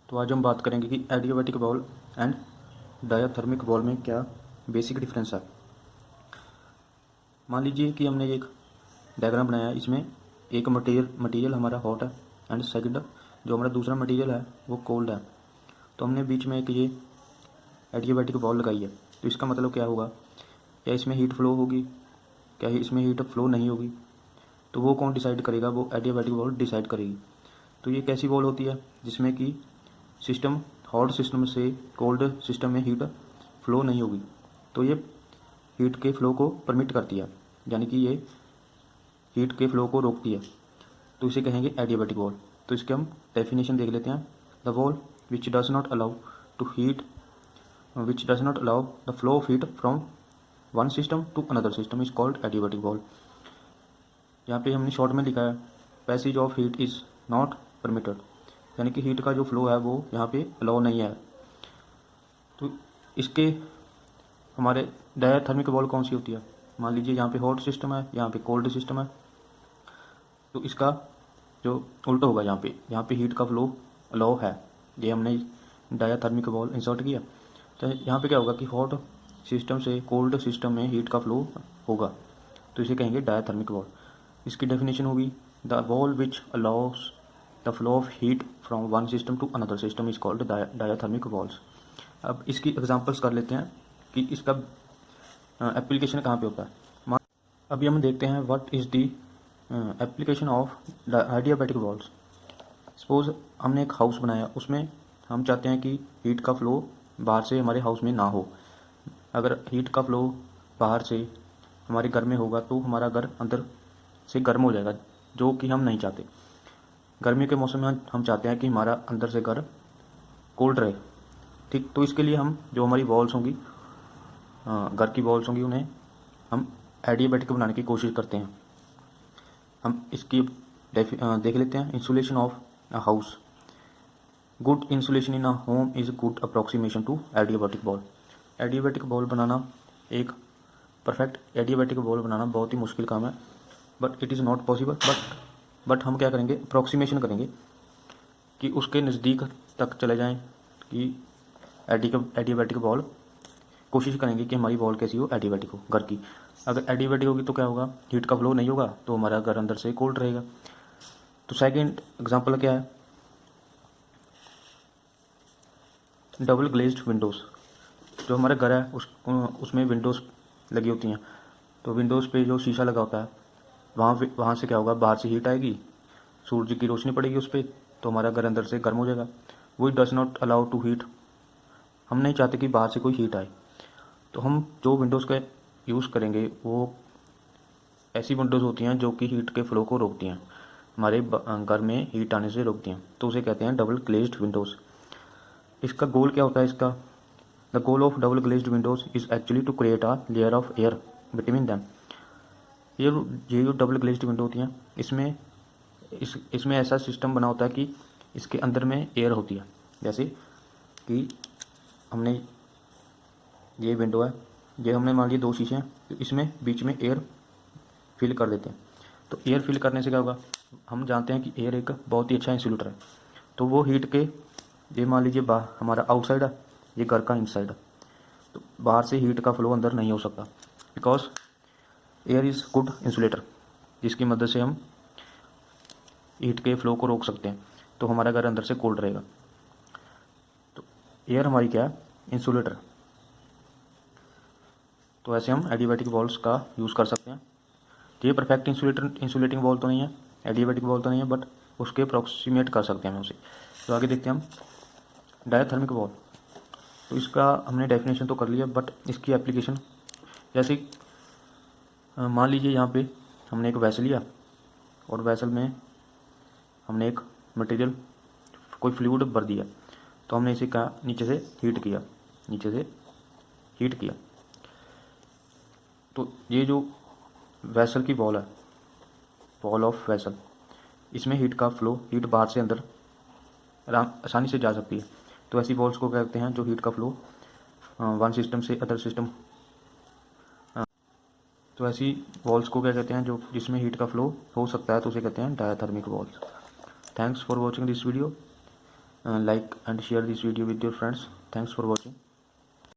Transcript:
तो आज हम बात करेंगे कि adiabatic bowel and diathermic bowl में क्या बेसिक डिफरेंस है। मान लीजिए कि हमने एक डायग्राम बनाया है, इसमें एक मटेरियल हमारा हॉट है एंड सेकंड जो हमारा दूसरा मटेरियल है वो कोल्ड है। तो हमने बीच में एक ये एडियाबैटिक बाउल लगाई है। तो इसका मतलब क्या होगा, क्या इसमें हीट फ्लो होगी, क्या इसमें हीट फ्लो नहीं होगी, तो वो कौन डिसाइड करेगा, वो एडियाबैटिक बाउल डिसाइड करेगी। तो ये कैसी बाउल होती है जिसमें कि सिस्टम हॉट सिस्टम से कोल्ड सिस्टम में हीट फ्लो नहीं होगी, तो ये हीट के फ्लो को परमिट करती है, यानी कि ये हीट के फ्लो को रोकती है। तो इसे कहेंगे एडियाबैटिक बाउल। तो इसके हम डेफिनेशन देख लेते हैं। The bowl which does not allow to heat which does not allow the flow of heat from one system to another system is called adiabatic bowl. यहाँ पे हमने शॉर्ट में लिखा है passage of heat is not permitted, यानी कि heat का जो फ्लो है वो यहाँ पे अलाउ नहीं है। तो इसके हमारे डायाथर्मिक बाउल कौन सी होती है, मान लीजिए यहाँ पे हॉट सिस्टम है, यहाँ पे कोल्ड सिस्टम है, तो इसका जो उल्टा होगा, यहाँ पे हीट का फ्लो अलाउ है, ये हमने डायाथर्मिक बाउल इंसर्ट किया। तो यहाँ पे क्या होगा कि हॉट सिस्टम से कोल्ड सिस्टम में हीट का फ्लो होगा, तो इसे कहेंगे डायाथर्मिक बाउल। इसकी डेफिनेशन होगी the bowl which allows the flow of heat from one system to another system is called diathermic walls. अब इसकी एग्जांपल्स कर लेते हैं कि इसका एप्लीकेशन कहाँ पे होता है। अभी हम देखते हैं what is the application of adiabatic bowls. Suppose हमने एक हाउस बनाया, उसमें हम चाहते हैं कि हीट का फ्लो बाहर से हमारे हाउस में ना हो। अगर हीट का फ्लो बाहर से हमारे घर में होगा तो हमारा घर अंदर से गर्म हो जाएगा, जो कि हम नहीं चाहते। गर्मी के मौसम में हम चाहते हैं कि हमारा अंदर से घर कोल्ड रहे, ठीक। तो इसके लिए हम जो हमारी वॉल्स होंगी, घर की वॉल्स होंगी, उन्हें हम एडियाबैटिक बनाने की कोशिश करते हैं। हम इसकी देख लेते हैं। Insulation of a house, good insulation in a home is good approximation to adiabatic wall. Adiabatic wall बनाना, एक परफेक्ट एडियाबैटिक बॉल बनाना बहुत ही मुश्किल काम है, but it is not possible. But हम क्या करेंगे, अप्रॉक्सीमेशन करेंगे कि उसके नज़दीक तक चले जाएं कि एडियाबैटिक बॉल, कोशिश करेंगे कि हमारी बॉल कैसी हो, एडियाबैटिक हो घर की। अगर एडियाबैटिक होगी तो क्या होगा, हीट का फ्लो नहीं होगा, तो हमारा घर अंदर से कोल्ड रहेगा। तो सेकंड एग्जांपल क्या है, डबल ग्लेज्ड विंडोज़। जो हमारा घर है उसमें विंडोज़ लगी होती हैं, तो विंडोज़ पे जो शीशा लगा होता है, वहाँ से क्या होगा, बाहर से हीट आएगी, सूरज की रोशनी पड़ेगी उस पर, तो हमारा घर अंदर से गर्म हो जाएगा। वो does not allow to heat, हम नहीं चाहते कि बाहर से कोई हीट आए, तो हम जो विंडोज़ का यूज़ करेंगे वो ऐसी विंडोज़ होती हैं जो कि हीट के फ्लो को रोकती हैं, हमारे घर में हीट आने से रोकती हैं, तो उसे कहते हैं डबल ग्लेज्ड विंडोज़। इसका गोल क्या होता है, इसका the goal of double glazed windows is actually to create a layer of air between them. ये जो डबल ग्लेज्ड विंडो होती हैं, इसमें ऐसा सिस्टम बना होता है कि इसके अंदर में एयर होती है। जैसे कि हमने ये विंडो है, ये हमने मान लिया 2 शीशे हैं, तो इसमें बीच में एयर फिल कर देते हैं। तो एयर फिल करने से क्या होगा, हम जानते हैं कि एयर एक बहुत ही अच्छा इंसुलेटर है, तो वो हीट के, ये मान लीजिए हमारा आउटसाइड है, ये घर का इनसाइड है, तो बाहर से हीट का फ्लो अंदर नहीं हो सकता, because air is good insulator, जिसकी मदद से हम हीट के फ्लो को रोक सकते हैं, तो हमारा घर अंदर से कोल्ड रहेगा। तो एयर हमारी क्या है, इंसुलेटर। तो ऐसे हम एडियाबैटिक बॉल्स का यूज़ कर सकते हैं। तो ये परफेक्ट इंसुलेटिंग बॉल तो नहीं है, एडियाबैटिक बॉल तो नहीं है, बट उसके अप्रॉक्सीमेट कर सकते हैं हम उसे। तो आगे देखते हैं हम डायाथर्मिक बॉल। तो इसका हमने डेफिनेशन तो कर लिया, बट इसकी एप्लीकेशन, जैसे मान लीजिए यहाँ पे हमने एक वैसल लिया और वैसल में हमने एक मटेरियल, कोई फ्लूइड भर दिया, तो हमने इसे क्या, नीचे से हीट किया। तो ये जो वैसल की बॉल है, बॉल ऑफ वैसल, इसमें हीट का फ्लो, हीट बाहर से अंदर आसानी से जा सकती है। तो ऐसी बॉल्स को कहते हैं जो हीट का फ्लो वन सिस्टम से अदर सिस्टम, तो ऐसी बॉल्स को क्या कहते हैं, जो जिसमें हीट का फ्लो हो सकता है, तो उसे कहते हैं diathermic walls. Thanks for watching this video. like and share this video with your friends. Thanks for watching.